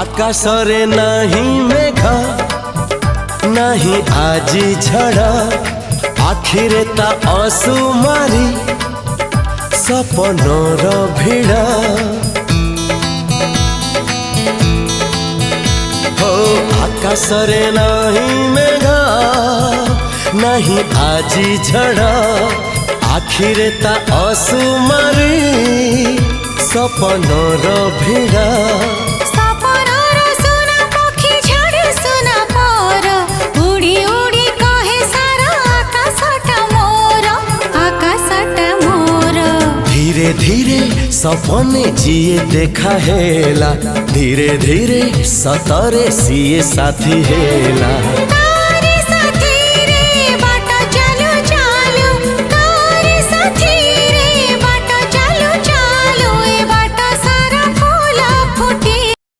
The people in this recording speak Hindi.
आकाशरे नहीं मेघ नहीं आजी झड़ आखिरे ता असुमारी सपनर भिड़ हो आकाशरे नहीं मेघ नहीं आजी झड़ आखिरे ता असुमारी सपनर भिड़ धीरे धीरे सपने जिए देखा हेला धीरे धीरे सतरे सीए साथी हेला।